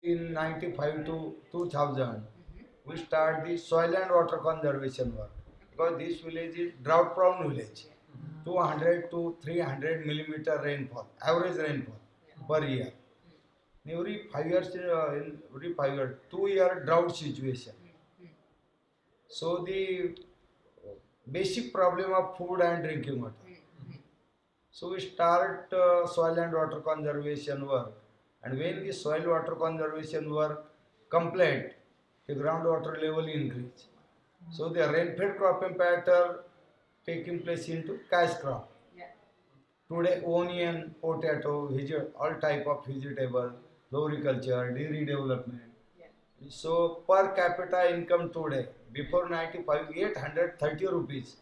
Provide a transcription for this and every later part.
In 95 to 2000, we start the soil and water conservation work because this village is drought prone village. 200 to 300 millimeter rainfall, average rainfall per year. In every 5 years, in every 5 years, 2 year drought situation. So the basic problem of food and drinking water. So we start soil and water conservation work, and when the soil water conservation work complete, the groundwater level increase. So the rainfed cropping pattern taking place into cash crop. Today onion, potato, all type of vegetable, floriculture, dairy development. So per capita income today, before 95, 830 rupees.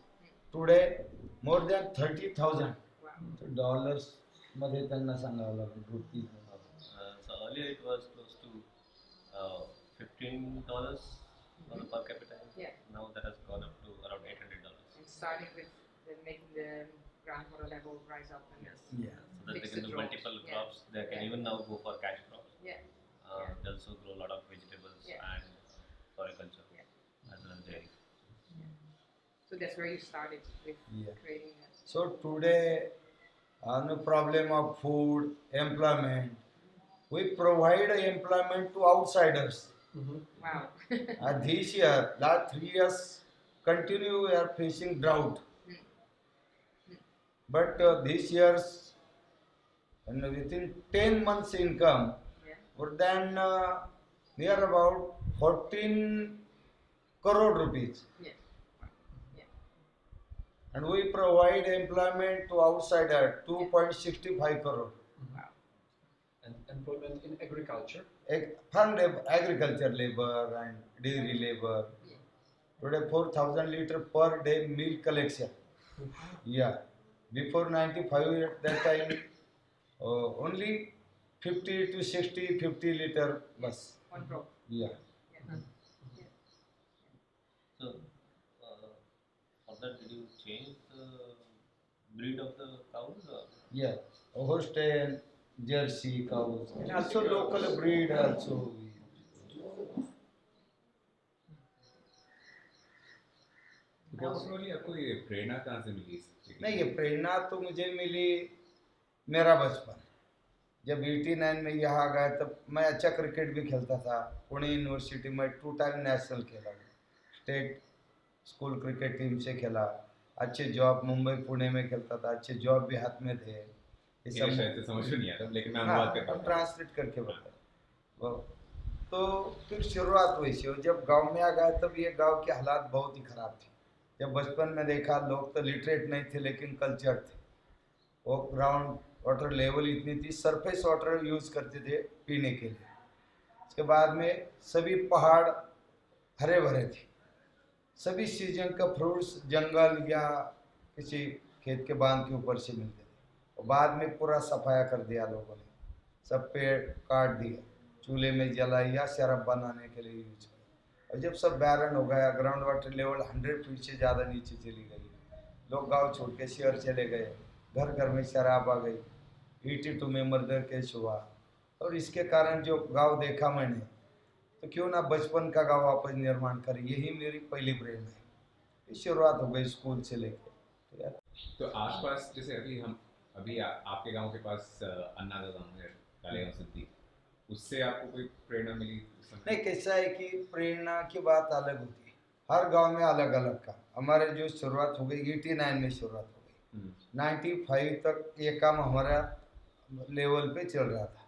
Today more than 30,000. Dollars मध्ये त्यांना सांगावं लागेल rupees. So earlier it was close to $15 per capita. Yeah. Now that has gone up to around $800. And starting with making the groundwater level rise up and Yes. Yeah. So that Fix they the can do drought. multiple Yeah. crops. They can Yeah. even now go for cash crops. Yeah. They also grow a lot of vegetables Yeah. and floriculture Yeah. as well as dairy. So that's where you started with Yeah. creating that. So today, no problem of food, employment. We provide employment to outsiders. Wow. This year, last 3 years, continue we are facing drought. But this year's, and within 10 months income, Yeah. more than near about 14 crore rupees. Yeah. And we provide employment to outsider 2.65 crore. Wow. And employment in agriculture. Farm labor, agriculture labor and dairy labor. Yeah. Today 4,000 liter per day milk collection. Yeah. Before 95 at that time, only 50 to 60, 50 liter bus. One crop. Yeah. Yeah. So for that, did you change the breed of the cows? Or? Yeah. Holstein, Jersey cows. And also local breed also. Personally आपको ये प्रेरणा कहाँ से मिली? नहीं, ये प्रेरणा तो मुझे मिली मेरा बचपन जब 89 में यहाँ आ गया तब मैं अच्छा क्रिकेट भी खेलता था। पुणे यूनिवर्सिटी में 2 टाइम नेशनल खेला, स्टेट स्कूल क्रिकेट टीम से खेला, अच्छे जॉब मुंबई पुणे में खेलता था, अच्छे जॉब भी हाथ में थे। ये शायद से समझ में नहीं आता, लेकिन मैं हाँ, अनुवाद करता हूँ। ट्रांसलेट करके बता। तो फिर शुरुआत हुई थी, जब गांव में आ गया तब ये गांव के हालात बहुत ही खराब थे। जब बचपन में देखा लोग तो लिटरेट नहीं थे लेकिन कल्चर थे। वो ग्राउंड वाटर लेवल इतनी थी, सरफेस वाटर यूज करते थे पीने के लिए। उसके बाद में सभी पहाड़ हरे भरे थे, सभी सीजन का फ्रूट्स जंगल या किसी खेत के बांध के ऊपर से मिलते थे। और बाद में पूरा सफाया कर दिया लोगों ने, सब पेड़ काट दिए, चूल्हे में जलाई या शराब बनाने के लिए यूज किया। और जब सब बैरन हो गया, ग्राउंड वाटर लेवल 100 फीट से ज़्यादा नीचे चली गई, लोग गांव छोड़ के शहर चले गए, घर घर में शराब आ गई, 82 में मर्डर केस हुआ। और इसके कारण जो गांव देखा मैंने, तो क्यों ना बचपन का गांव वापस निर्माण करें, यही मेरी पहली प्रेरणा है। शुरुआत हो गई स्कूल से लेकर। तो आसपास जैसे अभी आपके गांव के पास अन्नादा गांव है, कालेगांव सिद्धि, उससे आपको कोई प्रेरणा मिली? नहीं, कैसा है कि प्रेरणा की बात अलग होती है, हर गांव में अलग अलग का। हमारे जो शुरुआत हो गई 89 में शुरुआत हो गई, 95 तक ये काम हमारा लेवल पे चल रहा था।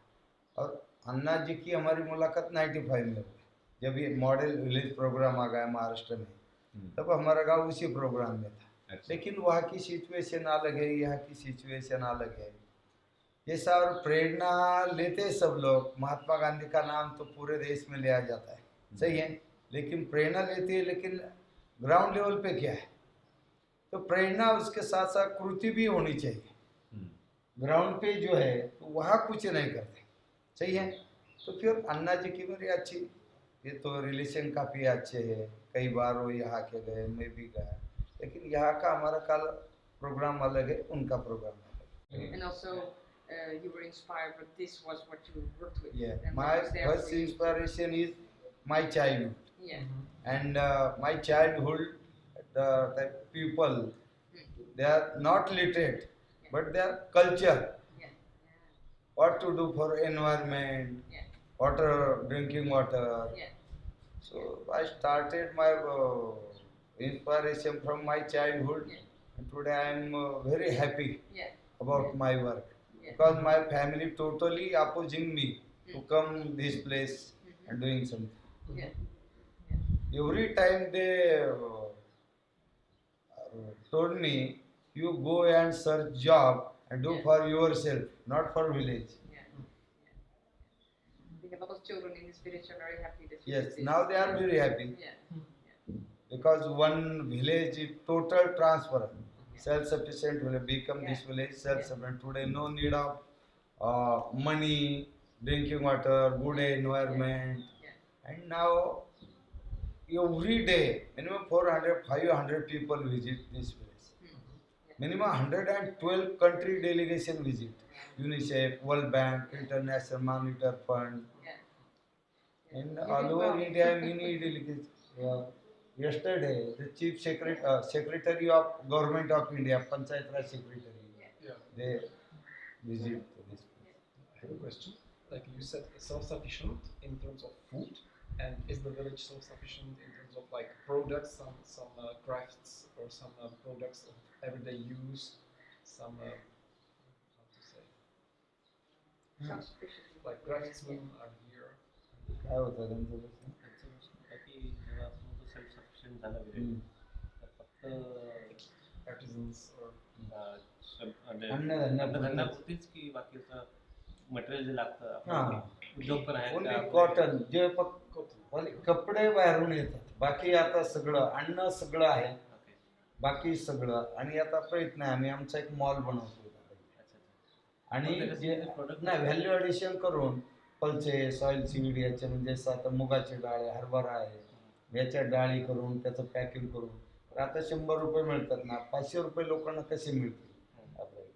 और अन्ना जी की हमारी मुलाकात 95 में हुई, जब ये मॉडल विलेज प्रोग्राम आ गया महाराष्ट्र में, तब हमारा गांव उसी प्रोग्राम में था। अच्छा। लेकिन वहाँ की सिचुएशन अलग है, यहाँ की सिचुएशन अलग है। जैसा और प्रेरणा लेते सब लोग, महात्मा गांधी का नाम तो पूरे देश में लिया जाता है, सही है, लेकिन प्रेरणा लेते हैं, लेकिन ग्राउंड लेवल पे क्या है? तो प्रेरणा उसके साथ साथ कृति भी होनी चाहिए। ग्राउंड पे जो है तो वहाँ कुछ नहीं करते, सही है। तो फिर अन्ना जी की मेरी अच्छी, ये तो रिलेशन काफ़ी अच्छे है, कई बार वो यहाँ के गए, मैं भी गया, लेकिन यहाँ का हमारा कल प्रोग्राम अलग है, उनका प्रोग्राम अलग है। And also you were inspired, but this was what you worked with. Yeah, and what my was there first for you. inspiration is my childhood. Yeah. And my childhood, the people, they are not literate, but their culture, Yeah. what to do for environment, Yeah. water, drinking water. Yeah. So I started my inspiration from my childhood, Yeah. and today I am very happy Yeah. about my work Yeah. because my family totally opposing me to come this place and doing something. Yeah. Every time they told me, you go and search job and do Yeah. for yourself, not for village. Yeah. I think a lot of children in this village are very happy that you Yes, did this. now they are very happy Yeah. because one village is total transfer. Self-sufficient will become this village self-sufficient. Today no need of money, drinking water, good environment. Yeah. And now every day minimum 400, 500 people visit this village. Minimum 112 country delegation visit. UNICEF, World Bank, International Monetary Fund. Yeah. And You all did over well. India, many delegates. Yesterday, the Chief Secretary of Government of India, Panchayat Raj Secretary, Yeah. they visit this place. I have a question. Like you said, self-sufficient in terms of food, and is the village self-sufficient in terms of like products, some crafts or some products of everyday use, some how to say, Self-sufficient. like craftsmen are here. काय होतं त्यांचं प्रश्न? त्यांचं प्रश्न होता की जेव्हा आपण तो सेल्फ सफिशियंट झाला विलेज तर फक्त Artisans or अन्नधान्यापुरतीच की बाकीचं मटेरियल जे लागतं हां. आपल्याला ते उद्योग पण आहेत ओनली का आपले? कॉटन जे फक्त cotton. only कपडे बाहेरून येतात बाकी आता सगळं अन्न सगळं आहे Okay. बाकी सगळं आणि आता प्रयत्न आहे आम्ही आमचा एक मॉल बनवतो अच्छा. आणि मग त्याच्यात जे ते product नाही व्हॅल्यू ॲडिशन करून पल्से सॉइल सीड याचे म्हणजे असं आता मुगाची डाळ आहे हरभरा आहे याच्या डाळी करून त्याचं पॅकिंग करून तर आता 100 रुपये मिळतात ना 500 रुपये लोकांना कसे मिळतील आपल्याला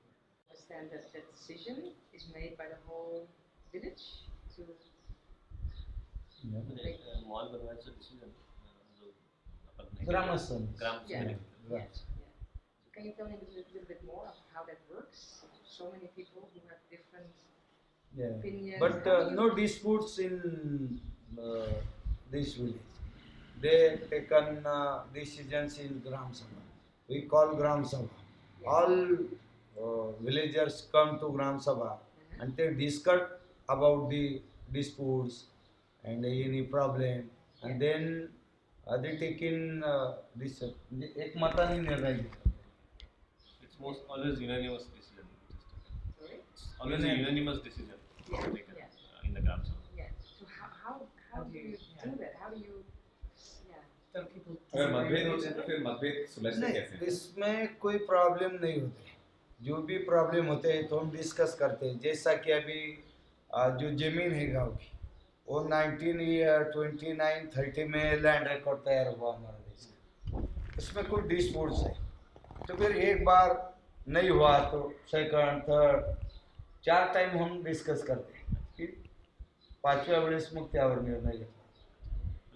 Understand that that decision is made by the whole village to म्हणजे मॉल बनवायचं डिसिजन जो आपण ग्रामस्थान. Yeah. ग्रामस्थान. Yeah. So can you tell me a little bit more of how that works? So many people who have different opinions. But How do you- no disputes in this village. They taken decisions in Gram Sabha. We call Gram Sabha. All villagers come to Gram Sabha and they discuss about the disputes and any problem and then they take in this एक मताने निर्णय घेतात. It's most always unanimous decision. Sorry? Always a unanimous decision Yeah. taken Yeah. in the Gram Sabha. Yeah. So how do you do that? How do you? Yeah. tell people. अगर मतभेद होते हैं तो फिर मतभेद सुलझते नहीं कैसे हैं? इसमें कोई प्रॉब्लम नहीं होते जो भी प्रॉब्लम होते हैं तो हम डिस्कस करते हैं जैसा कि अभी जो जमीन है गांव की वो 1929-30 में लैंड रिकॉर्ड तैयार हुआ हमारा देश का उसमें कोई डिस्प्यूट्स है तो फिर एक बार नहीं हुआ तो सेकंड थर्ड 4 टाइम हम डिस्कस करते हैं फिर 5व्या वेळेस मग त्यावर निर्णय घेतो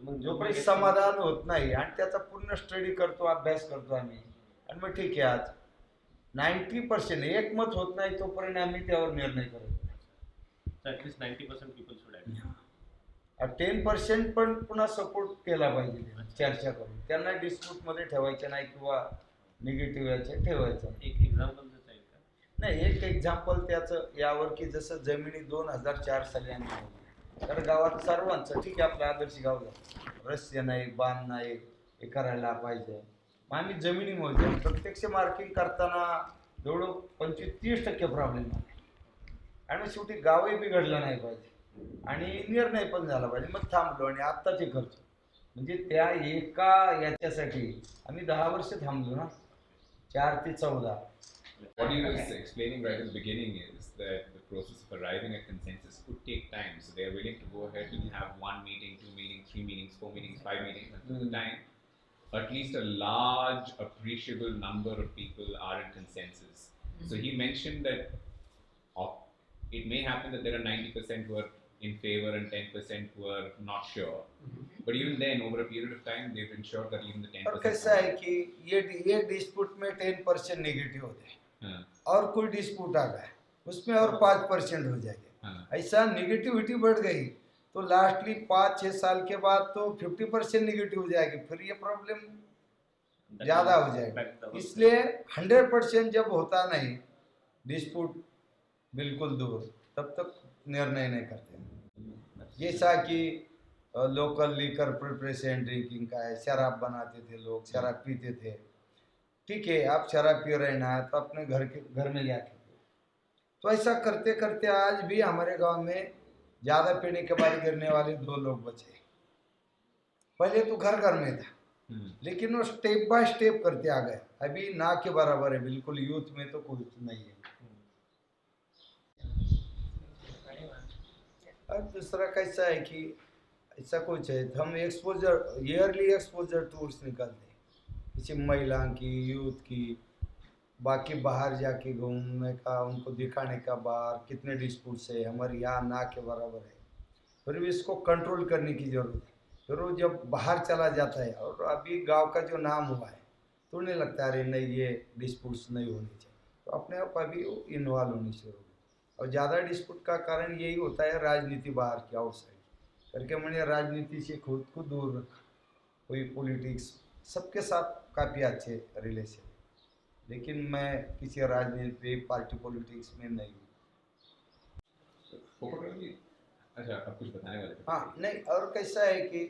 मग जोपर्यंत समाधान होत नाही आणि त्याचा पूर्ण स्टडी करतो अभ्यास करतो आम्ही आणि मग ठीक आहे आज 90% एकमत होत नाही तोपर्यंत आम्ही त्यावर निर्णय करतो ॲटलीस्ट 90% पीपल शुड ॲग्री. 10% पण पुन्हा सपोर्ट केला पाहिजे त्यांनी, चर्चा करून त्यांना डिस्प्यूट मध्ये ठेवायचं नाही किंवा निगेटिव्ह याचे ठेवायचं नाही. एक एक्झाम्पल देता येईल का? नाही एक एक्झाम्पल त्याचं यावर की जसं जमिनी 2004 साली आम्ही घेतली. तर गावात सर्वांचं ठीक आहे आपलं आदर्श गाव झालं रस्ते नाही बांध नाही हे करायला पाहिजे मग आम्ही जमिनी मोजल्या प्रत्यक्ष मार्किंग करताना जवळ 25-30% प्रॉब्लेम आला आणि शेवटी गावही बिघडलं नाही पाहिजे आणि निर्णय पण झाला पाहिजे मग थांबलो आणि आत्ताचे खर्च म्हणजे त्या एका याच्यासाठी आम्ही 10 वर्ष थांबलो ना 4 ते 14. What he was explaining right at the beginning is that the process of arriving at consensus could take time. So they're willing to go ahead and have 1 meeting, 2 meetings, 3 meetings, 4 meetings, 5 meetings until the time at least a large, appreciable number of people are in consensus. So he mentioned that it may happen that there are 90% who are in favor and 10% who are not sure. But even then, over a period of time, they've ensured that even the 10%. और कैसा है कि ये dispute में 10% negative होते हैं, हाँ, और कोई डिस्प्यूट आ गया उसमें और 5% हो जाएंगे। हाँ, ऐसा नेगेटिविटी बढ़ गई तो लास्टली 5-6 साल के बाद तो 50% नेगेटिव हो जाएगी, फिर ये प्रॉब्लम That ज़्यादा will हो जाएगा। affect the- इसलिए 100% जब होता नहीं डिस्प्यूट बिल्कुल दूर, तब तक निर्णय नहीं करते। जैसा कि लोकल लीकर प्रिपरेशन ड्रिंकिंग का है, शराब बनाते थे लोग, शराब पीते थे, ठीक है आप शराब पी रहे ना तो अपने घर में जाके पियो। तो ऐसा करते करते आज भी हमारे गांव में ज़्यादा पीने के बाद गिरने वाले 2 लोग बचे। पहले तो घर घर में था, लेकिन वो स्टेप बाय स्टेप करते आ गए, अभी ना के बराबर है बिल्कुल, यूथ में तो कुछ नहीं है। और दूसरा कैसा है कि ऐसा कुछ है तो हम एक्सपोजर ईयरली एक्सपोजर टूर्स निकलते हैं, किसी महिला की, यूथ की, बाकी बाहर जाके घूमने का, उनको दिखाने का बाहर कितने डिस्प्यूट्स है, हमारे यहाँ ना के बराबर है, फिर भी इसको कंट्रोल करने की ज़रूरत है। फिर वो जब बाहर चला जाता है और अभी गांव का जो नाम हुआ है तो उन्हें लगता है अरे नहीं ये डिस्प्यूट्स नहीं होने चाहिए, तो अपने आप अभी इन्वॉल्व होनी शुरू हो। और ज़्यादा डिस्प्यूट का कारण यही होता है राजनीति बाहर की, आउटसाइड करके मैंने राजनीति से खुद को दूर रखा। कोई पॉलिटिक्स सबके साथ काफ़ी अच्छे रिलेशन, लेकिन मैं किसी राजनीति पार्टी पॉलिटिक्स में नहीं हूँ। पोपटराव जी, अच्छा आप कुछ बताने वाले थे? हाँ नहीं, और कैसा है कि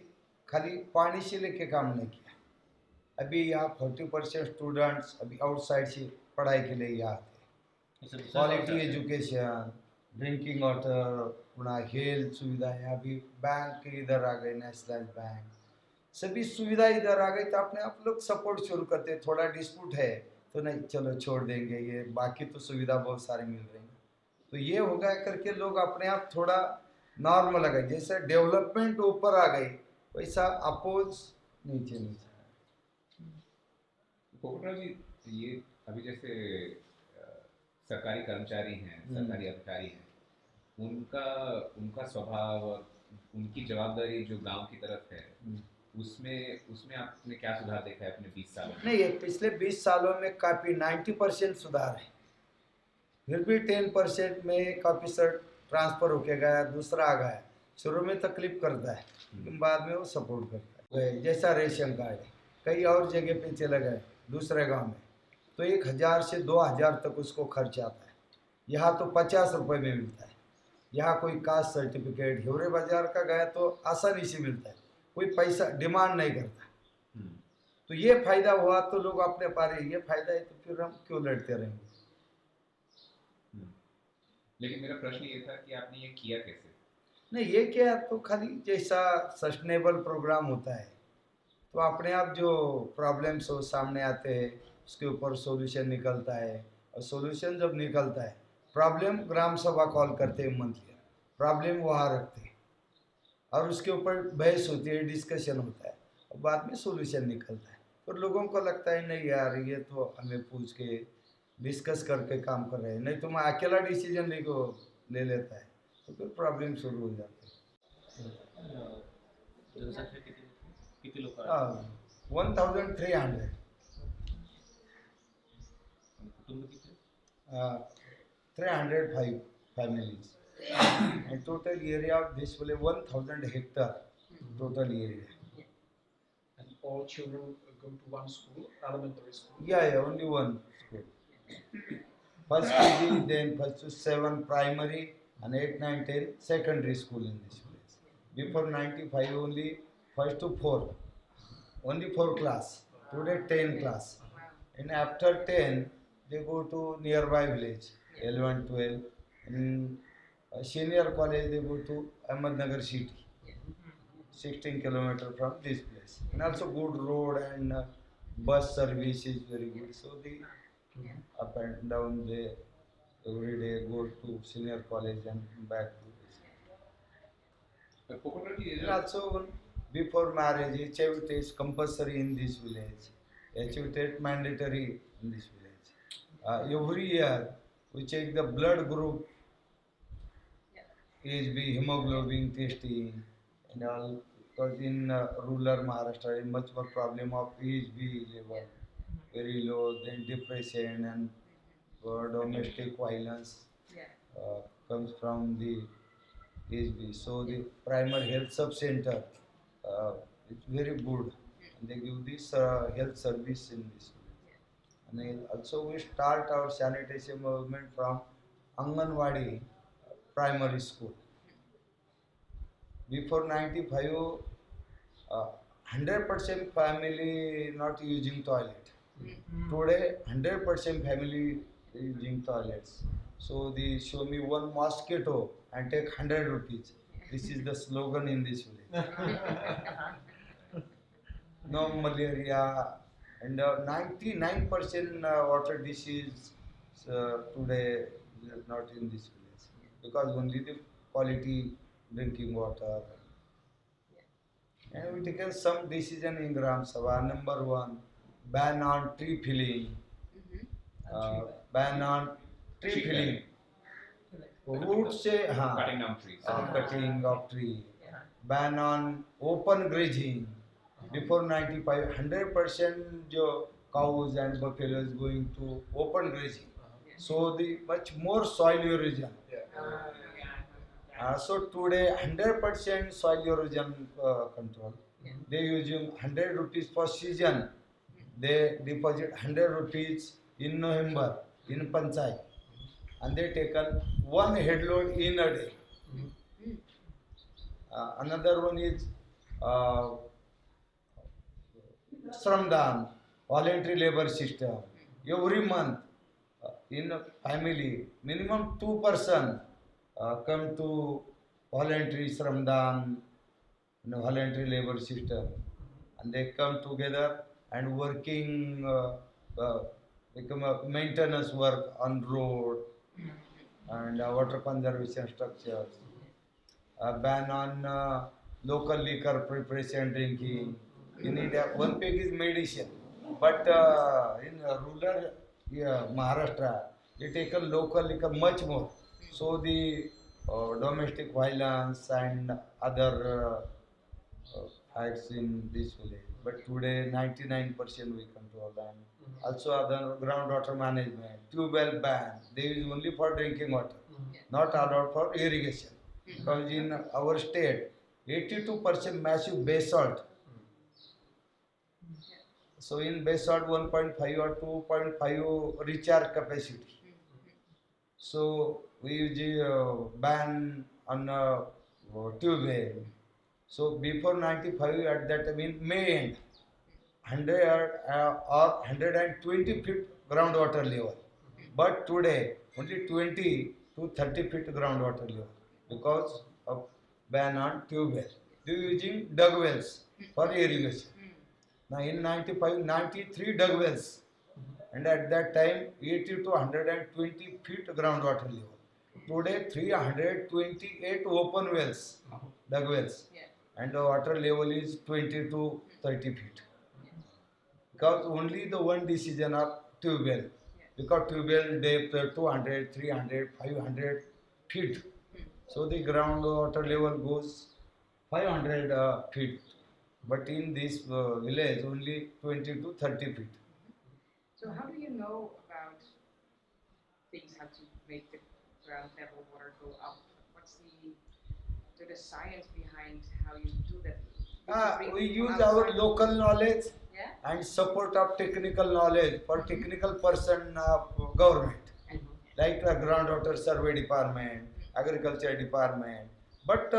खाली पानी से लेके काम नहीं किया। अभी यहाँ 40% स्टूडेंट्स अभी आउटसाइड से पढ़ाई के लिए यहाँ आते हैं। It's a research quality also. Education, drinking water, अपना हेल्थ सुविधा है, अभी बैंक इधर आ गए, नेशनल बैंक, सभी सुविधा इधर आ गई, तो अपने आप लोग सपोर्ट शुरू करते हैं। थोड़ा डिस्प्यूट है तो नहीं चलो छोड़ देंगे, ये बाकी तो सुविधा बहुत सारी मिल रही है, तो ये हो गया करके लोग अपने आप थोड़ा नॉर्मल आ गए। जैसे डेवलपमेंट ऊपर आ गई वैसा अपोज नीचे नीचे। पोपटराव जी, ये अभी जैसे सरकारी कर्मचारी हैं, सरकारी अधिकारी हैं, उनका स्वभाव और उनकी जवाबदारी जो गांव की तरफ है, उसमें आपने क्या सुधार देखा है अपने 20 सालों में? नहीं, ये पिछले 20 सालों में काफ़ी 90% सुधार है, फिर भी 10% में काफ़ी सर ट्रांसफ़र होके गया, दूसरा आ गया। शुरू में तकलीफ करता है लेकिन बाद में वो सपोर्ट करता है। जैसा रेशन कार्ड है, कई और जगह पे चले गए दूसरे गांव में तो 1000 से 2000 तक उसको खर्च आता है, यहाँ तो 50 रुपये में मिलता है। यहाँ कोई कास्ट सर्टिफिकेट हिवरे बाजार का गया तो आसानी से मिलता है, कोई पैसा डिमांड नहीं करता। तो ये फायदा हुआ तो लोग अपने पारे, ये फायदा है तो फिर हम क्यों लड़ते रहेंगे। लेकिन मेरा प्रश्न ये था कि आपने ये किया कैसे? नहीं, ये क्या तो खाली जैसा सस्टेनेबल प्रोग्राम होता है तो अपने आप जो प्रॉब्लम्स हो सामने आते हैं उसके ऊपर सॉल्यूशन निकलता है, और सॉल्यूशन जब निकलता है, प्रॉब्लम ग्राम सभा कॉल करते हैं मंथली, प्रॉब्लम वहाँ रखते हैं और उसके ऊपर बहस होती है, डिस्कशन होता है और बाद में सॉल्यूशन निकलता है। तो लोगों को लगता है नहीं यार ये तो हमें पूछ के डिस्कस करके काम कर रहे हैं, नहीं तो मैं अकेला डिसीजन ले लेता है तो फिर प्रॉब्लम शुरू हो जाते हैं। जनसंख्या किती लोक आहेत? हाँ 1300 कुटुंब किती? 305 families and total area of this will 1000 hectare total area. And all children go to one school, elementary school. Yeah, only one school. First KG, then first to 7 primary and 8, 9, 10 secondary school in this place. Before 95 only first to 4, only 4 class. Today 10 class. And after 10 they go to nearby village, 11, 12. In senior college they go to Ahmednagar city, 16 kilometers from this place. And also good road and bus service is very good. So the up and down they every day go to senior college and back to this. And also before marriage, HIV test compulsory in this village. HIV test mandatory in this village. Every year we check the blood group HB hemoglobin testing and all, because in rural Maharashtra is much more problem of HB level very low, then depression and domestic violence Yeah. comes from the HB. So the primary health sub center is very good, and they give this health service in this. And then also we start our sanitation movement from Anganwadi primary school. Before 95, 100% family not using toilet. Today, 100% family using toilets. So they show me one mosquito and take 100 rupees. This is the slogan in this village. No malaria and 99% water disease today is not in this village because only the quality drinking water. And we taken some decision in Gram Sabha. Number one, ban on tree felling. Ban on tree felling. Root से हाँ Cutting down trees. cutting of tree. Ban on open grazing. Before 95, 100% जो cows and buffaloes going to open grazing. So the much more soil erosion. So today 100% soil erosion control. They using 100 rupees per season. They deposit 100 rupees in November in Panchayat, and they taken one headload in a day. Another one is Shramdan, voluntary labor system. Every month in a family, minimum 2 person come to voluntary Shramdan, voluntary labor system, and they come together and working become a maintenance work on road and water conservation structures. Ban on local liquor preparation drinking. In India, one peg is medicine, but in rural Maharashtra, they take a local liquor much more. So the domestic violence and other acts in this village. But today, 99% we control them. Also, other groundwater management, tube well ban. They use only for drinking water, not allowed for irrigation. Because in our state, 82% massive basalt. So in basalt 1.5 or 2.5 recharge capacity. So we use ban on tube well. So before 95 at that time in May end, 100 or 120 feet groundwater level. But today only 20 to 30 feet groundwater level because of ban on tube well. They using dug wells for irrigation. Now in 95, 93 dug wells, and at that time 80 to 120 feet groundwater level. Today 328 open wells, dug wells, and the water level is 20 to 30 feet. Because only the one decision of tube well, because tube well depth 200, 300, 500 feet. So the groundwater level goes 500 feet. But in this village, only 20 to 30 feet. So how do you know about things, how to make the ground level water go up? What's the science behind how you do that? We use our local knowledge Yeah? and support of technical knowledge for technical person of government, like the groundwater survey department, agriculture department. But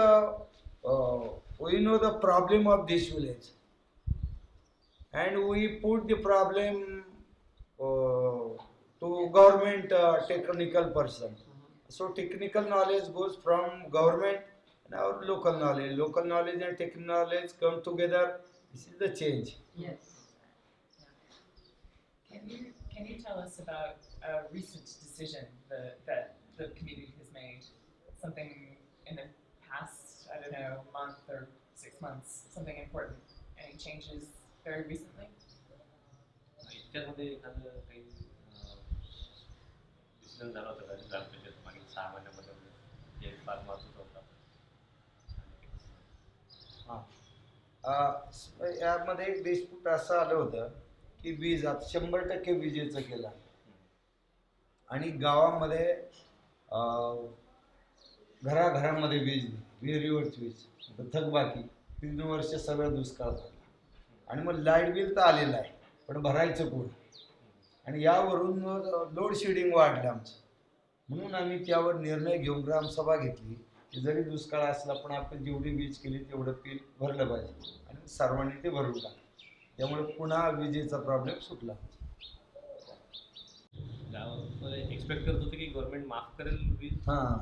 we know the problem of this village, and we put the problem to government technical person. So technical knowledge goes from government and our local knowledge. Local knowledge and technical knowledge come together. This is the change. Yes. Can you tell us about a recent decision that the community has made? Something in the past, I don't know, month or 6 months, something important. Any changes very recently? इतक्यामध्ये एखादं काही decision झालं होतं का ग्रामपंचायत मागील 6 महिन्यामध्ये हे फार महत्त्वाचं होता यामध्ये एक डिस्प्यूट असं आलं होतं की वीज आता 100% विजेचं केलं आणि गावामध्ये घराघरामध्ये वीज नाही, विहिरीवरची वीज तर थकबाकी 3 वर्ष सगळं दुष्काळ पडला आणि मग लाईट बिल तर आलेलं आहे पण भरायचं कोण आणि यावरून लोड शेडिंग वाढलं आमचं म्हणून आम्ही त्यावर निर्णय घेऊन ग्रामसभा घेतली की जरी दुष्काळ असला पण आपण जेवढी वीज केली तेवढं बिल भरलं पाहिजे आणि सर्वांनी ते भरून टाकलं त्यामुळे पुन्हा विजेचा प्रॉब्लेम सुटला. एक्सपेक्ट करत होते की गव्हर्नमेंट माफ करेल वीज. हां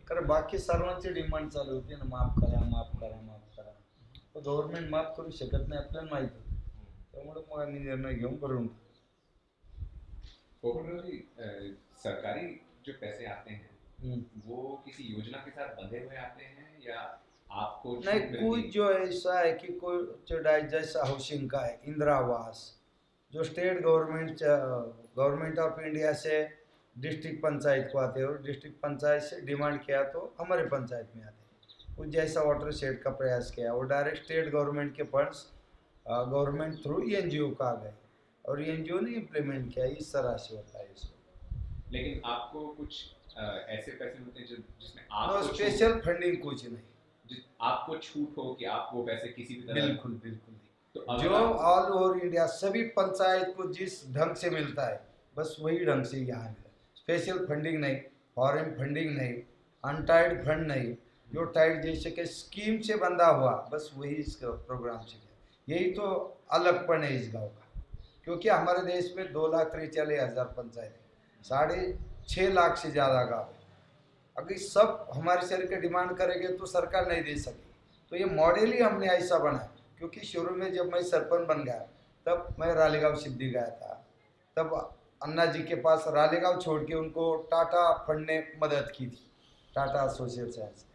कारण बाकी सर्वांची डिमांड चालू होती ना माफ करा माफ करा माफ करा पण गव्हर्नमेंट माफ करू शकत नाही आपल्याला माहीत होतं त्यामुळे मग आम्ही निर्णय घेऊन भरून टाकला. ओवरऑल सरकारी जो पैसे आते हैं वो किसी योजना के साथ बंधे हुए आते हैं या आपको नहीं छूट मिलती कुछ जो ऐसा है कि कोई जो जैसा हाउसिंग का है इंदिरा आवास जो स्टेट गवर्नमेंट ऑफ इंडिया से डिस्ट्रिक्ट पंचायत को आते हैं और डिस्ट्रिक्ट पंचायत से डिमांड किया तो हमारे पंचायत में आते हैं कुछ जैसा वाटर शेड का प्रयास किया वो डायरेक्ट स्टेट गवर्नमेंट के फंड्स गवर्नमेंट थ्रू एनजीओ का आ गए और एनजीओ ने इम्प्लीमेंट किया इस तरह से होता है इसको. लेकिन आपको कुछ ऐसे पैसे मिलते हैं जिसमें नो आपको स्पेशल फंडिंग कुछ नहीं आपको छूट हो कि आप वो पैसे किसी भी तरह बिल्कुल बिल्कुल नहीं. तो अगर जो आप- ऑल ओवर इंडिया सभी पंचायत को जिस ढंग से मिलता है बस वही ढंग से यहाँ मिला. स्पेशल फंडिंग नहीं फॉरेन फंडिंग नहीं अनटाइड फंड नहीं जो टाइड जैसे कि स्कीम से बंधा हुआ बस वही इस प्रोग्राम से गया. यही तो अलगपन है इस गांव का क्योंकि हमारे देश में 2,43,000 पंचायत है 6.5 लाख से ज़्यादा गाँव है. अगर सब हमारे शहर के डिमांड करेंगे तो सरकार नहीं दे सकेगी तो ये मॉडल ही हमने ऐसा बनाया क्योंकि शुरू में जब मैं सरपंच बन गया तब मैं रालेगांव सिद्धि गया था तब अन्ना जी के पास रालेगांव छोड़ के उनको टाटा फंड ने मदद की थी टाटा एसोसिएशन से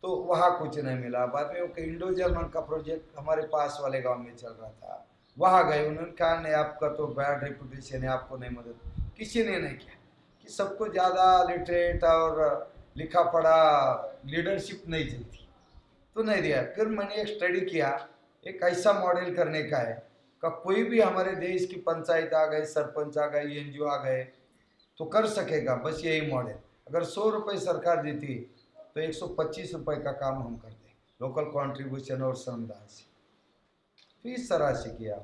तो वहाँ कुछ नहीं मिला. बाद में वो इंडो जर्मन का प्रोजेक्ट हमारे पास वाले गांव में चल रहा था वहाँ गए उन्होंने कहा नहीं आपका तो बैड रेपुटेशन है आपको नहीं मदद किसी ने नहीं किया कि सबको ज़्यादा लिटरेट और लिखा पढ़ा लीडरशिप नहीं चलती तो नहीं दिया. फिर मैंने एक स्टडी किया एक ऐसा मॉडल करने का है का कोई भी हमारे देश की पंचायत आ गए सरपंच आ गए एनजीओ आ गए तो कर सकेगा बस यही मॉडल. अगर 100 रुपये सरकार देती तो 125 रुपये का काम हम करते लोकल कंट्रीब्यूशन और श्रमदान से. तो इस तरह से किया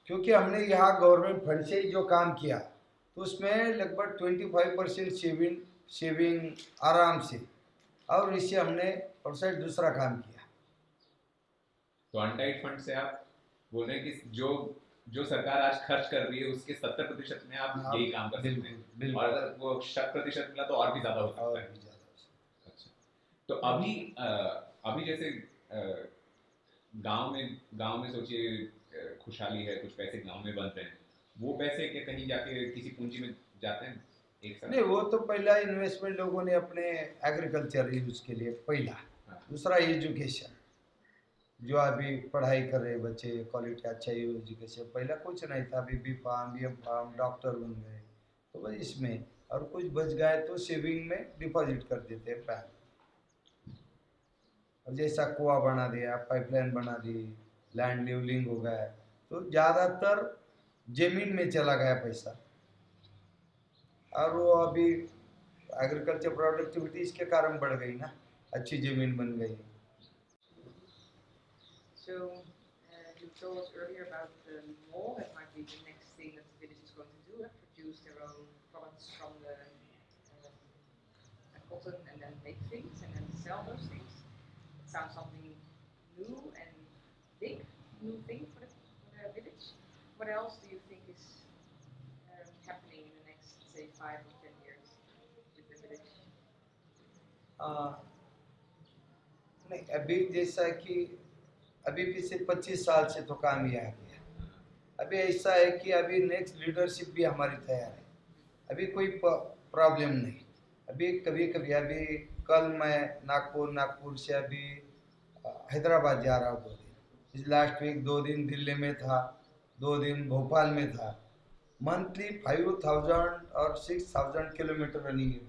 क्योंकि हमने यहाँ गवर्नमेंट फंड से ही जो काम किया तो उसमें लगभग 25% सेविंग आराम से और इससे हमने आउटसाइड दूसरा काम किया. तो अनटाइड फंड से आप बोल रहे हैं कि जो सरकार आज खर्च कर रही है उसके 70% में आप यही काम कर सकते हैं बिल्कुल और अगर वो 100% मिला तो और भी ज्यादा हो सकता और है. भी ज़्यादा. अच्छा तो अभी जैसे गांव में सोचिए खुशहाली है कुछ पैसे गांव में बनते हैं वो पैसे क्या कहीं जाके किसी पूंजी में जाते हैं एक साथ? नहीं वो तो पहला इन्वेस्टमेंट लोगों ने अपने एग्रीकल्चर यूज के लिए पहला. हाँ. दूसरा एजुकेशन जो अभी पढ़ाई कर रहे बच्चे क्वालिटी अच्छा एजुकेशन पहला कुछ नहीं था अभी B pharm BM pharm doctor बन गए तो बस इसमें और कुछ बच गए तो सेविंग में डिपॉजिट कर देते हैं बैंक. और जैसा कुआं बना दिया पाइपलाइन बना दी लैंड लेवलिंग हो गया तो ज़्यादातर जमीन में चला गया पैसा और वो अभी एग्रीकल्चर प्रोडक्टिविटी इसके कारण बढ़ गई ना अच्छी जमीन बन गई. So, you told us earlier about the mall that might be the next thing that the village is going to do, produce their own products from the cotton and then make things and then sell those things. It sounds something new and big, new thing for the village. What else do you think is happening in the next, say, 5 or 10 years with the village? नहीं अभी जैसा कि अभी पिछले 25 साल से तो काम ही आ गया. अभी ऐसा है कि अभी नेक्स्ट लीडरशिप भी हमारी तैयार है. अभी कोई प्रॉब्लम नहीं. अभी कभी अभी कल मैं नागपुर से अभी हैदराबाद जा रहा हूँ 2 दिन. इस लास्ट वीक 2 दिन दिल्ली में था 2 दिन भोपाल में था. मंथली 5,000 और 6,000 किलोमीटर रनिंग है.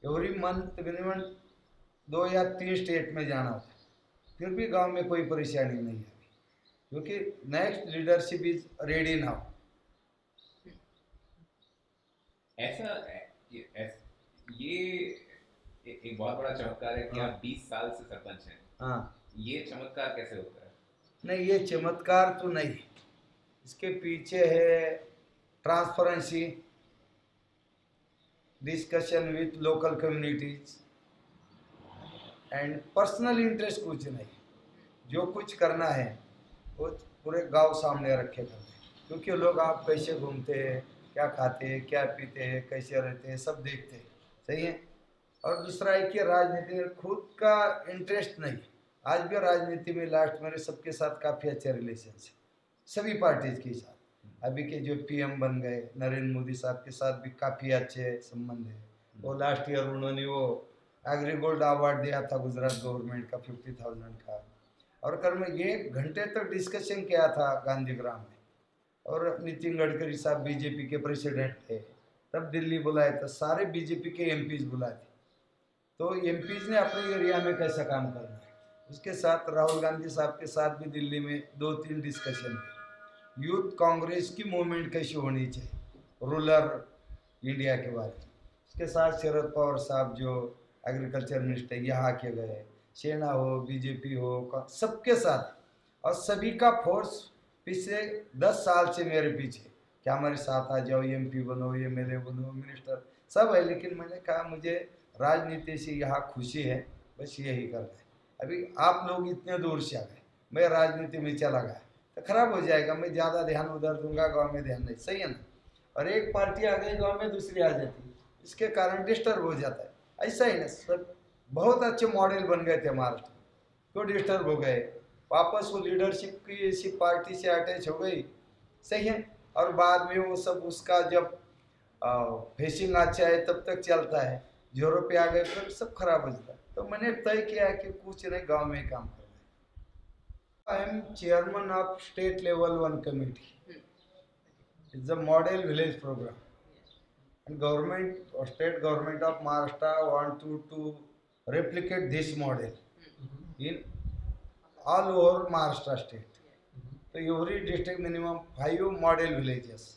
एवरी मंथ मिनिमम 2 या 3 स्टेट में जाना होता है फिर भी गांव में कोई परेशानी नहीं है क्योंकि next leadership is ready now. ऐसा ये एक बहुत बड़ा चमत्कार है कि आप 20 साल से सरपंच हैं। हाँ, ये चमत्कार कैसे होता है? नहीं ये चमत्कार तो नहीं, इसके पीछे है transparency, discussion with local communities and personal interest कुछ नहीं। जो कुछ करना है वो पूरे गांव सामने रखे करते हैं क्योंकि लोग आप कैसे घूमते हैं, क्या खाते हैं, क्या पीते हैं, कैसे रहते हैं, सब देखते हैं। सही है। और दूसरा है कि राजनीति में खुद का इंटरेस्ट नहीं। आज भी राजनीति में लास्ट मेरे सबके साथ काफ़ी अच्छे रिलेशन है, सभी पार्टीज के साथ। अभी के जो पीएम बन गए नरेंद्र मोदी साहब के साथ भी काफ़ी अच्छे संबंध है। वो लास्ट ईयर उन्होंने वो एग्रीगोल्ड अवार्ड दिया था गुजरात गवर्नमेंट का 50,000 का। और कल में 1 घंटे तक डिस्कशन किया था गांधीग्राम में। और नितिन गडकरी साहब बीजेपी के प्रेसिडेंट थे, तब दिल्ली बुलाए तो सारे बीजेपी के एमपीज बुलाए थे। तो एमपीज ने अपने एरिया में कैसा काम करना है, उसके साथ राहुल गांधी साहब के साथ भी दिल्ली में 2-3 डिस्कशन हुए। यूथ कांग्रेस की मूवमेंट कैसी होनी चाहिए, रूरल इंडिया के बारे में। उसके साथ शरद पवार साहब जो एग्रीकल्चर मिनिस्टर यहाँ के गए, सेना हो, बीजेपी हो, सबके साथ। और सभी का फोर्स पिछले 10 साल से मेरे पीछे कि हमारे साथ आ जाओ, एमपी बनो, एमएलए बनो, मिनिस्टर सब है। लेकिन मैंने कहा मुझे राजनीति से यहाँ खुशी है, बस यही करना है। अभी आप लोग इतने दूर से आ गए, मैं राजनीति में चला गया तो खराब हो जाएगा। मैं ज़्यादा ध्यान उधर दूंगा, गांव में ध्यान नहीं। सही है ना। और एक पार्टी आ गई गांव में, दूसरी आ जाती है, इसके कारण डिस्टर्ब हो जाता है। ऐसा ही ना, सब बहुत अच्छे मॉडल बन गए थे महाराष्ट्र, तो डिस्टर्ब हो गए। वापस वो लीडरशिप की इसी पार्टी से अटैच हो गई। सही है। और बाद में वो सब उसका जब फेसिंग अच्छा है तब तक चलता है, जोरों पे आ गए फिर सब खराब हो जाता है। तो मैंने तय किया कि कुछ नहीं, गांव में काम करना है। I am chairman of state level 1 committee. It's a model village program and government or state government of Maharashtra want to replicate this model in all over Maharashtra state. So every district minimum 5 model villages.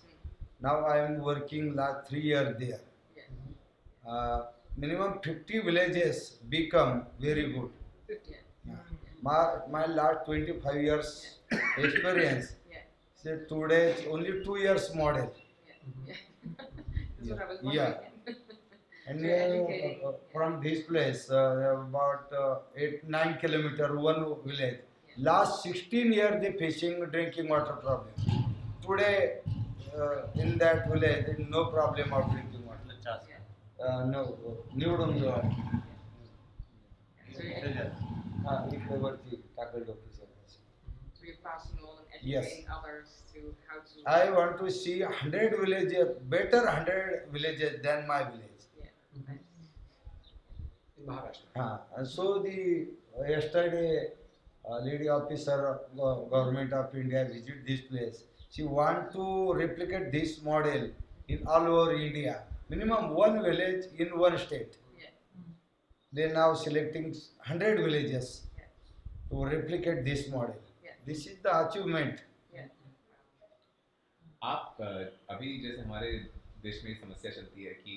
Now I am working last 3 years there. Minimum 50 villages become very good. 50. My last 25 years experience. So today only 2 years model. That's what I was Yeah. wondering. And You're educating. from this place, about 8-9 kilometer, one village. Last 16 years, they facing drinking water problem. Today, in that village, there is no problem of drinking water. No, निवडून जो आहे. So you're passing on and educating others to how to. I want to see 100 villages, better 100 villages than my village. In Maharashtra. And so yesterday, lady officer government of India visit this place. She want to replicate this model in all over India. Minimum 1 village in 1 state. They now selecting 100 villages to replicate this model. This is the achievement. आप अभी जैसे हमारे देश में समस्या चलती है कि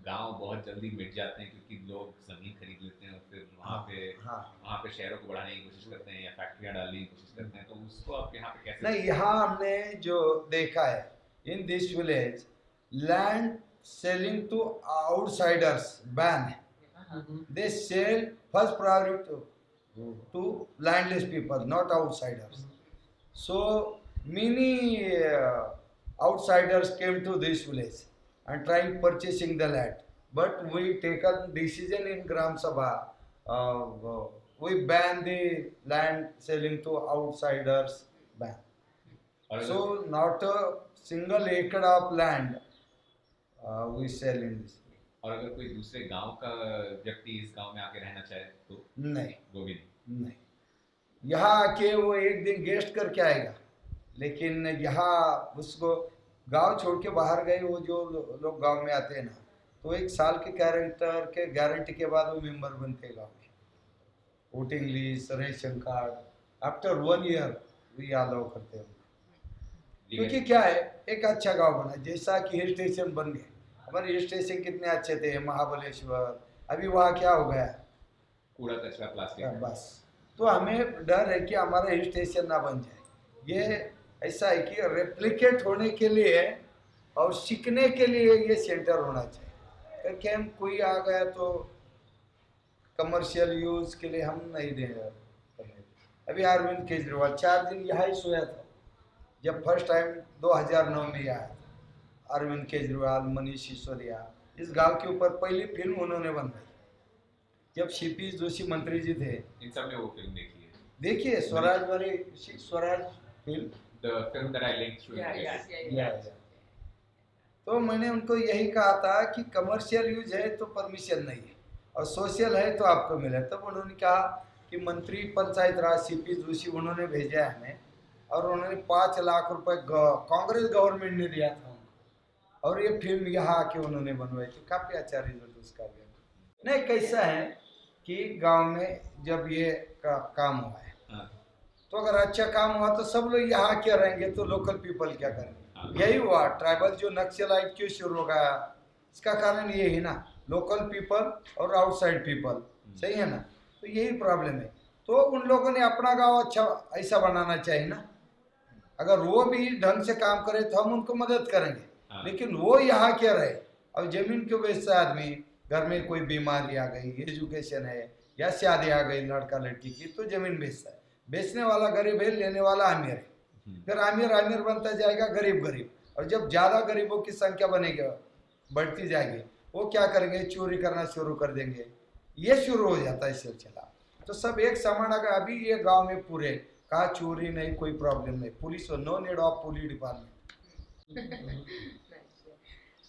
गांव बहुत जल्दी मिट जाते हैं क्योंकि लोग जमीन खरीद लेते हैं और फिर वहाँ पे शहरों को बढ़ाने की कोशिश करते हैं या फैक्ट्रियाँ डालने की कोशिश करते हैं। तो उसको आप यहाँ पे कैसे? नहीं, यहाँ हमने जो देखा है, in this village land selling to outsiders ban है। They sell first priority to landless people, not outsiders. So many outsiders came to this village and trying purchasing the land. But we taken decision in Gram Sabha. We ban the land selling to outsiders. Ban. So not a single acre of land we sell in this. और अगर कोई दूसरे गांव का व्यक्ति इस गांव में आके रहना चाहे तो नहीं, वो भी नहीं। यहाँ आके वो एक दिन गेस्ट करके आएगा, लेकिन यहाँ उसको गांव छोड़ के बाहर गए वो जो लोग गांव में आते हैं ना, तो 1 साल के गारंटी के बाद वो मेंबर बनते हैं गाँव के। Voting list, ration card, after 1 year we allow करते हैं। क्योंकि क्या है, एक अच्छा गांव बना, जैसा कि हिल स्टेशन बन गए। हमारे हिल स्टेशन कितने अच्छे थे, महाबलेश्वर, अभी वहाँ क्या हो गया? कूड़ा कचरा प्लास्टिक। बस। तो हमें डर है कि हमारा हिल स्टेशन ना बन जाए। ये ऐसा है कि रेप्लिकेट होने के लिए और सीखने के लिए ये सेंटर होना चाहिए, क्योंकि हम कोई आ गया तो कमर्शियल यूज के लिए हम नहीं देंगे। अभी अरविंद केजरीवाल 4 दिन यहाँ ही सोया था जब फर्स्ट टाइम 2009 में आया था। अरविंद केजरीवाल, मनीष सिसोदिया, इस गांव के ऊपर पहली फिल्म उन्होंने बनाई जब सीपी जोशी मंत्री जी थे। इन सब ने वो फिल्म देखी है। देखिए स्वराज वाली, Swaraj film, The film that I linked through. Yeah, this. yeah. तो मैंने उनको यही कहा था कि कमर्शियल यूज है तो परमिशन नहीं है और सोशल है तो आपको मिले। तब उन्होंने कहा कि मंत्री पंचायत राज सीपी जोशी उन्होंने भेजा है हमें, और उन्होंने 5 लाख रुपए कांग्रेस गवर्नमेंट ने दिया था उनको, और ये फिल्म यहाँ आके उन्होंने बनवाई थी। काफी अच्छा रिजल्ट उसका गया। नहीं, कैसा है कि गांव में जब ये काम हुआ है, हाँ। तो अगर अच्छा काम हुआ तो सब लोग यहाँ क्या रहेंगे, तो लोकल पीपल क्या करेंगे? यही हुआ। ट्राइबल जो नक्सलाइट क्यों शुरू हो गया, इसका कारण ये ही ना, लोकल पीपल और आउटसाइड पीपल, सही है ना? तो यही प्रॉब्लम है। तो उन लोगों ने अपना गांव अच्छा ऐसा बनाना चाहिए ना। अगर वो भी ढंग से काम करे तो हम उनको मदद करेंगे, लेकिन वो यहाँ क्या रहे? अब जमीन क्यों बेचता है आदमी? घर में कोई बीमारी आ गई, एजुकेशन है या शादी आ गई लड़का लड़की की, तो जमीन बेचता है। बेचने वाला गरीब है, लेने वाला अमीर है। फिर अमीर अमीर बनता जाएगा, गरीब गरीब, और जब ज्यादा गरीबों की संख्या बनेगी, बढ़ती जाएगी, वो क्या करेंगे? चोरी करना शुरू कर देंगे। ये शुरू हो जाता है सिलसिला। तो सब एक समान। अगर अभी ये गांव में पूरे कहा चोरी नहीं, कोई प्रॉब्लम नहीं, police, no need of police department.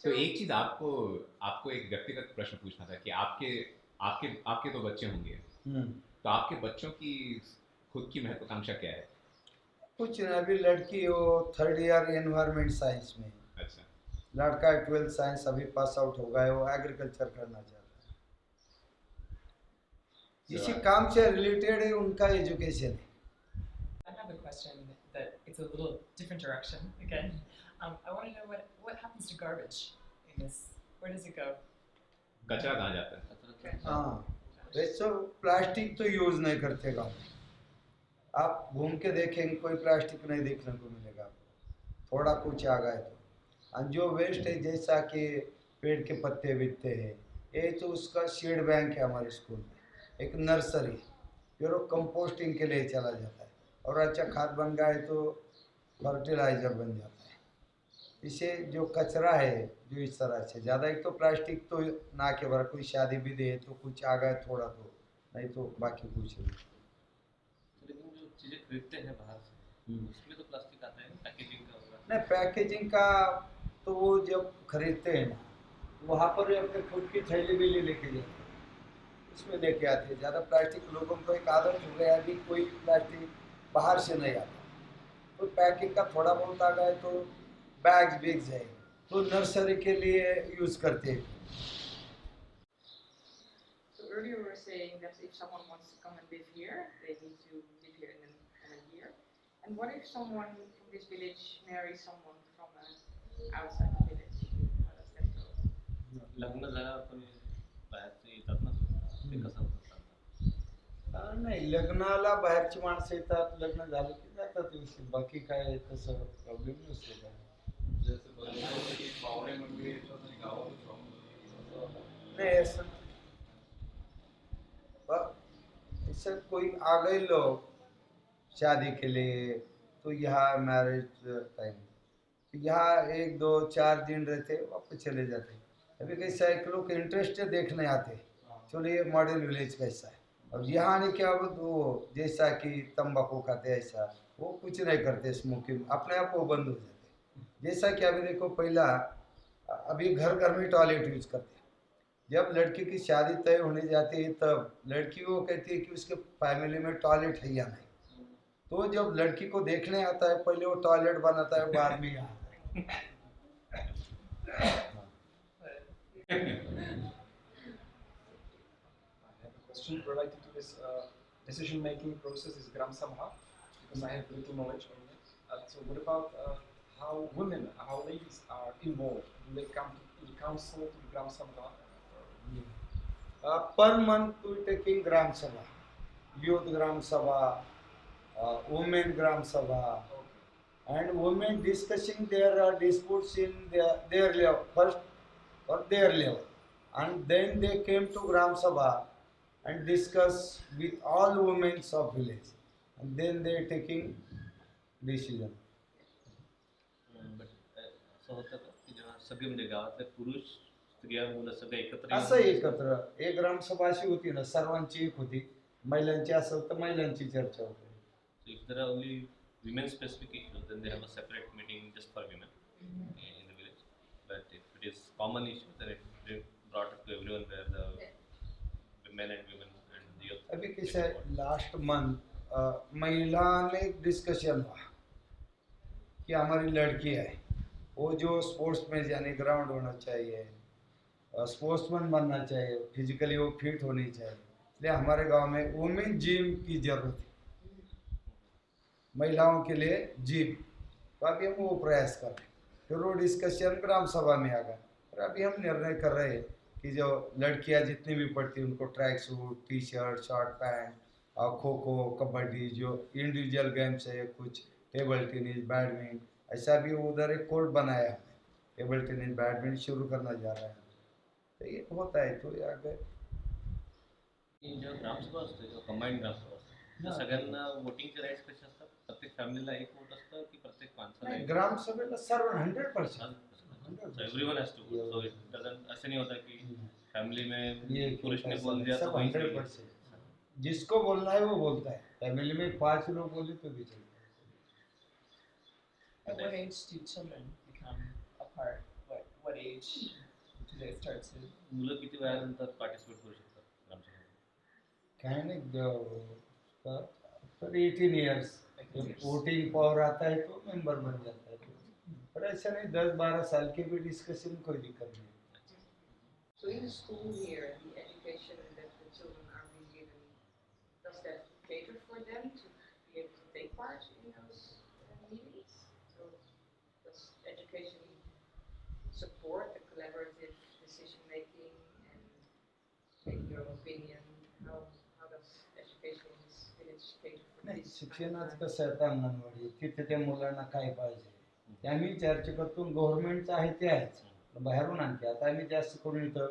तो एक चीज आपको आपको एक व्यक्तिगत प्रश्न पूछना था कि आपके आपके आपके 2 बच्चे होंगे, तो आपके बच्चों की खुद की महत्वाकांक्षा क्या है? कुछ नहीं, अभी लड़की वो 3rd ईयर एनवायरमेंट साइंस में, अच्छा। लड़का 12th साइंस अभी पास आउट हो गया है, वो एग्रीकल्चर करना चाहता है। इसी काम से रिलेटेड है उनका एजुकेशन है। I have a question that it's a little different direction again. I want to know what happens to garbage in this. Where does it go? कचरा कहाँ जाता है? हाँ, वैसे प्लास्टिक तो यूज नहीं करते गाँव में। आप घूम के देखेंगे कोई प्लास्टिक नहीं देखने को मिलेगा आपको, थोड़ा कुछ आ गया तो। और जो वेस्ट है, जैसा कि पेड़ के पत्ते बिकते हैं, ये तो उसका सीड बैंक है हमारे स्कूल में, एक नर्सरी, फिर वो कंपोस्टिंग के लिए चला जाता है, और अच्छा खाद बन गया है तो फर्टिलाइजर बन जाता है। इसे जो कचरा है जो इस तरह से ज़्यादा, एक तो प्लास्टिक तो ना के बराबर, कोई शादी भी दे तो कुछ आ गया थोड़ा, तो नहीं तो बाकी कुछ नहीं। लेकिन जो चीजें खरीदते हैं बाहर से, उसमें तो प्लास्टिक आता है, पैकेजिंग का होगा। नहीं, पैकेजिंग का तो वो जब खरीदते हैं ना, वहाँ पर अपने खुद की थैली भी लेके जाते हैं, उसमें लेके आते हैं। ज़्यादा प्लास्टिक लोगों को एक आदत हो गया, अभी कोई प्लास्टिक बाहर से नहीं आता, तो पैकिंग का थोड़ा बहुत आ गया तो बैग्स बिक जाए, तो नर्सरी के लिए यूज़ करते हैं। So earlier we were saying that if someone wants to come and live here, they need to live here in a year. And what if someone from this village marries someone from outside the village? How does that go? लग्न झाला पण बाहेरचे येतात ना, ते कसं होतं सांगा? नाही, लग्नाला बाहेरची माणसं येतात, लग्न झालं की जातात दिवशी, बाकी काय तसं प्रॉब्लेम नसतो काय. नहीं ऐसा, ऐसा कोई आ गए लोग शादी के लिए, तो यहाँ मैरिज टाइम, तो यहाँ 1 2 4 दिन रहते, वापस चले जाते। अभी कैसा है कि लोग इंटरेस्ट देखने आते, चलो ये मॉडर्न विलेज कैसा है। अब यहाँ आने के बाद वो जैसा कि तंबाकू खाते ऐसा, वो कुछ नहीं करते, स्मोकिंग अपने आप वो बंद हो जाते। जैसा कि अभी देखो, पहला अभी घर घर में टॉयलेट यूज करते हैं। जब लड़की की शादी तय होने जाती है तब लड़की वो कहती है कि उसके फैमिली में टॉयलेट है या नहीं, तो जब लड़की को देखने आता है पहले वो टॉयलेट बनाता है, बाद में यहाँ I have a question related to this decision making process is Gram Sabha, because I have little knowledge on it. So what about how women, how ladies are involved? Do they come to the council, to the Gram Sabha? Per month we taking Gram Sabha, youth Gram Sabha, women Gram Sabha, and women discussing their disputes in their level first or their level, and then they came to Gram Sabha and discuss with all women of village, and then they taking decision. But असं होतं का की जेव्हा सगळे म्हणजे गावातले पुरुष स्त्रिया मुलं सगळे एकत्र असं एकत्र एक ग्रामसभा अशी होती ना, सर्वांची एक होती, महिलांची असेल तर महिलांची चर्चा होती. So if there are only women specific issues, then they have a separate meeting just for women in the village. But if it is common issue, then it will be brought up to everyone where the men and women and the youth. अभी कैसा है, last month महिला में एक discussion हुआ कि हमारी लड़की है, वो जो स्पोर्ट्स में जाने ग्राउंड होना चाहिए, स्पोर्ट्समैन बनना चाहिए, फिजिकली वो फिट होनी चाहिए, इसलिए हमारे गांव में वुमेन जिम की जरूरत है, महिलाओं के लिए जिम. तो अभी हम वो प्रयास कर रहे हैं. फिर वो डिस्कशन ग्राम सभा में आ गया, और अभी हम निर्णय कर रहे हैं कि जो लड़कियां जितनी भी पढ़ती हैं उनको track suit, T shirt, short pant, और खो खो, कबड्डी, जो इंडिविजुअल गेम्स है, कुछ टेबल टेनिस, बैडमिंटन, ऐसा भी उधर एक कोर्ट बनाया है, टेबल टेनिस बैडमिंटन शुरू करना जा रहा है. तो ये होता है. तो आगे जेव्हा ग्रामसभा असते किंवा कंबाईंड ग्रामसभा असते तर सगळ्यांना वोटिंगचे राईट्स कसे असतात? प्रत्येक फॅमिलीला एक वोट असतं की प्रत्येक माणसाला एक? ग्राम सभेला सर्व 100%. So everyone has to vote. So it doesn't ऐसे नहीं होता कि फैमिली में ये पुरुष ने बोल दिया तो सब वही सही है. 100%. जिसको बोलना है वो बोलता है. फैमिली में 5 लोग बोले तो भी चलता है. At what age do children become a part? What age do they start to? मुलं किती वयानंतर पार्टिसिपेट करू शकतात ग्रामसभेत? काय नाही, तर 18 इयर्स वोटिंग पावर आता है तो मेंबर बन जाता है. पर ऐसा नहीं, 10-12 साल के भी डिस्कशन कोई दिक्कत नहीं. So in the school here, the education that the children are being given, does that cater for them to be able to take part in those meetings? So does education support the collaborative decision making and taking your own opinion? How does education in this village cater for नाही, this? शिक्षणात कसं आहे, आता अंगणवाडी तिथे त्या मुलांना काय पाहिजे ते आम्ही चर्चा करतो. गव्हर्नमेंटचं आहे ते आहेच, बाहेरून आणते. आता आम्ही जास्त करून इथं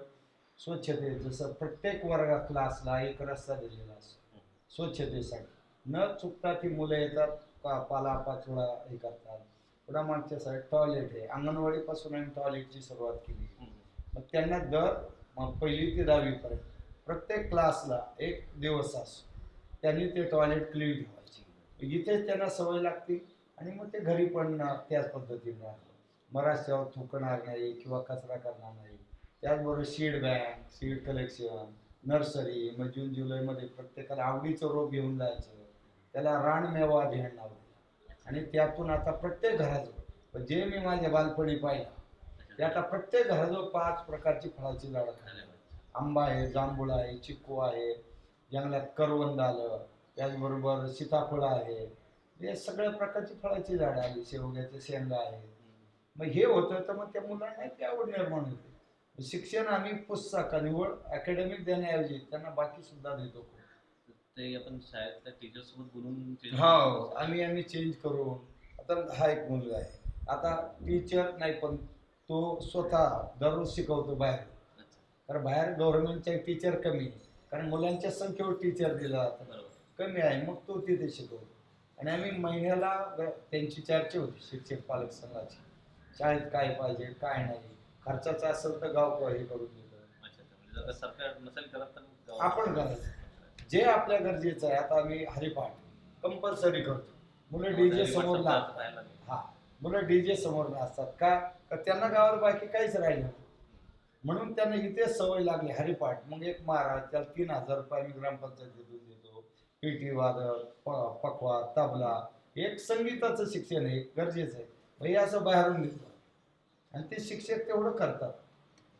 स्वच्छते, जसं प्रत्येक वर्गात क्लासला एक रस्ता दिलेला असतो स्वच्छतेसाठी. न चुकता ती मुलं येतात, पालापाचोळा हे करतात. पुढं मागच्या साईड टॉयलेट आहे, अंगणवाडीपासून आम्ही टॉयलेटची सुरुवात केली. मग त्यांना मग 1ली ते 10वीपर्यंत प्रत्येक क्लासला एक दिवस असतो, त्यांनी ते टॉयलेट क्लीन ठेवायची. इथेच त्यांना सवय लागते आणि मग ते घरी पण त्याच पद्धतीने राहतात. मग रस्त्यावर थुंकणार नाही किंवा कचरा करणार नाही. त्याचबरोबर seed bank, seed collection, nursery. मग जून जुलैमध्ये प्रत्येकाला आवडीचं रोप घेऊन जायचं, त्याला रानमेवा अभियान लावलं, आणि त्यातून आता प्रत्येक घराजवळ, जे मी माझ्या बालपणी पाहिलं ते आता प्रत्येक घराजवळ 5 प्रकारची फळाची झाडं आहेत. आंबा आहे, जांभूळ आहे, चिक्कू आहे, जंगलात करवंद आलं, त्याचबरोबर सीताफळ आहे, हे सगळ्या प्रकारची फळाची झाडं आली, शेवग्याच्या शेंगा आहे. मग हे होतं तर मग त्या मुलांना ती आवड निर्माण होते. शिक्षण आम्ही पुस्तक निवड अकॅडमिक देण्याऐवजी त्यांना बाकी सुद्धा देतो. ते आपण शाळेतल्या टीचर सोबत बोलून हो, आम्ही चेंज करून. आता हा एक मुलगा आहे, आता टीचर नाही पण तो स्वतः दररोज शिकवतो बाहेर. कारण बाहेर गव्हर्नमेंटचे टीचर कमी आहे, कारण मुलांच्या संख्येवर टीचर दिला जातं कमी आहे, मग तो तिथे शिकवतो. आणि आम्ही महिन्याला त्यांची चर्चा होती शिक्षक पालक संघाची, शाळेत काय पाहिजे काय नाही. खर्चाचं असेल तर गाव हे करून देतो, सरकार नसेल करत तर आपण करायचं जे आपल्या गरजेचं आहे. आता आम्ही हरिपाठ कंपल्सरी करतो. मुलं डीजे समोर नाचतात. हा, मुलं डीजे समोर नाचतात का त्यांना गावाला बाकी काहीच राहिलं नाही, म्हणून त्यांना इथे सवय लागली हरिपाठ. मग एक महाराज त्याला 3000 रुपये आम्ही ग्रामपंचायतीतून देतो. पेटी वादक, पखवाज, तबला, एक संगीताचं शिक्षण आहे, गरजेचं आहे. हे असं बाहेरून देतो आणि ते शिक्षक तेवढं करतात.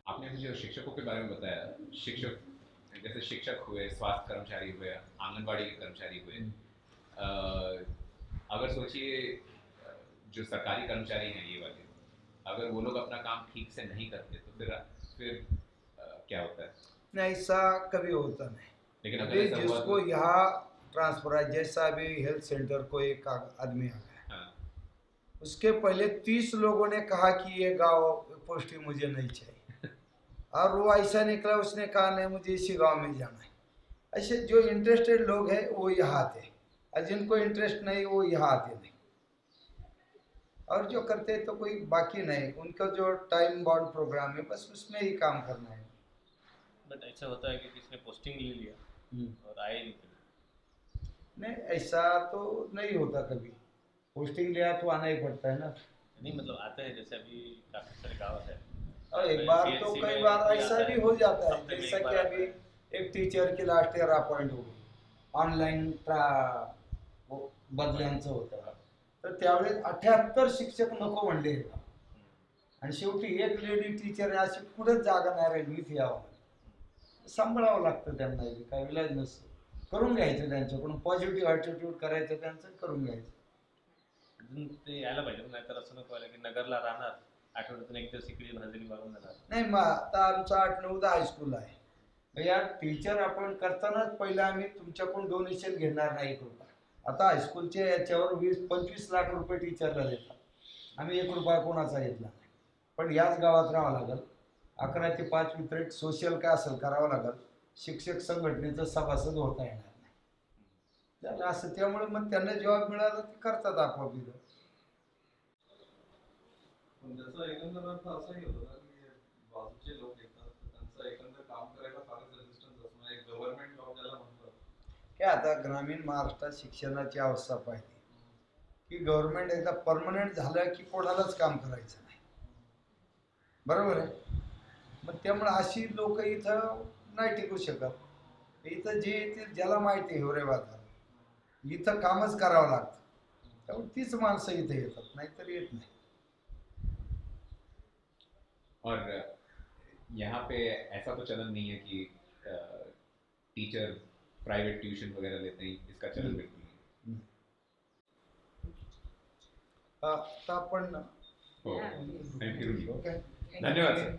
आपने मुझे शिक्षकों के बारे में बताया, शिक्षक जैसे शिक्षक हुए, स्वास्थ्य कर्मचारी हुए, आंगनबाड़ी के कर्मचारी हुए, अगर सोचिए जो सरकारी कर्मचारी हैं ये वाले, अगर वो लोग अपना काम ठीक से नहीं करते तो फिर क्या होता है? नहीं, ऐसा कभी होता नहीं। लेकिन अगर अभी ऐसा हुआ जिसको तो यहाँ ट्रांसफर है, जैसा अभी हेल्थ सेंटर को एक आदमी आ गया, हाँ, उसके पहले 30 लोगों ने कहा कि ये गांव पोस्टिंग मुझे नहीं चाहिए, और वो ऐसा निकला, उसने कहा नहीं मुझे इसी गांव में जाना है। ऐसे जो इंटरेस्टेड लोग हैं वो यहाँ आते हैं, और जिनको इंटरेस्ट नहीं वो यहाँ आते नहीं, और जो करते हैं तो कोई बाकी नहीं, उनका जो टाइम बाउंड प्रोग्राम है बस उसमें ही काम करना है। बट ऐसा होता है कि किसी ने पोस्टिंग ले लिया और आए नहीं कभी। नहीं, ऐसा तो नहीं होता कभी, पोस्टिंग लिया तो आना ही पड़ता है ना। नहीं मतलब आते हैं, जैसे अभी काफी सारे गाँव है और एक बार तो PHC कई में बार भी ऐसा आता भी है, हो जाता है, हफ्ते में जैसा एक कि बार अभी आता है। एक टीचर की लास्ट ईयर अपॉइंट हो गई, ऑनलाईन बदल्यांचं होतं, तर त्यावेळेस 78 शिक्षक नको म्हणले, आणि शेवटी एक लेडी टीचर आहे, अशी कुठेच जागा नाही राहिली, इथे यावं, सांभाळावं लागतं त्यांना, काही विलाज नसतो, करून घ्यायचं त्यांच्याकडून, पॉझिटिव्ह ॲटिट्यूड करायचं त्यांचं, करून घ्यायचं. अजून ते यायला पाहिजे, नाहीतर असं नको व्हायला की नगरला राहणार, आठवड्यातून एक दिवस इकडे हजेरी मारून जाणार. नाही, मग आता आमचं 8-9 हायस्कूल आहे, मग या टीचर आपण करतानाच पहिलं आम्ही तुमच्याकडून डोनेशन घेणार नाही 1 रुपया. आता हायस्कूलच्या याच्यावर 20-25 लाख रुपये टीचरला देतात, आम्ही 1 रुपया कोणाचा घेतला नाही. पण याच गावात राहावं लागेल, 11 ते 5 वितरित सोशल काय असेल करावं लागेल, शिक्षक संघटनेचं सभासद होता येणार नाही. झालं असं, त्यामुळे मग त्यांना जॉब मिळाला ते करतात आपोआप इथं. पण त्याचा एकंदर अर्थ असाही होतो ना की बाजूचे लोक येतात तर त्यांचं एकंदर काम करायला फारच रेजिस्टन्स असतो, एक गव्हर्नमेंट जॉब ज्याला म्हणतात. की आता ग्रामीण महाराष्ट्रात शिक्षणाची अवस्था पाहिली की गव्हर्नमेंट एकदा परमनंट झालं की कोणालाच काम करायचं नाही, बरोबर आहे. मग त्यामुळे अशी लोक इथं नाही टिकू शकत. इथं जे येतील ज्याला माहिती आहे हिवरे बाजार, इथं कामच करावं लागतं, त्यामुळे तीच माणसं इथे येतात, नाहीतर येत नाही. और यहाँ पे ऐसा तो चलन नहीं है कि टीचर प्राइवेट ट्यूशन वगैरह लेते हैं, इसका चलन बिल्कुल नहीं है. आता आपण हो, Yeah. मैं फिरूंगी. ओके. धन्यवाद सर.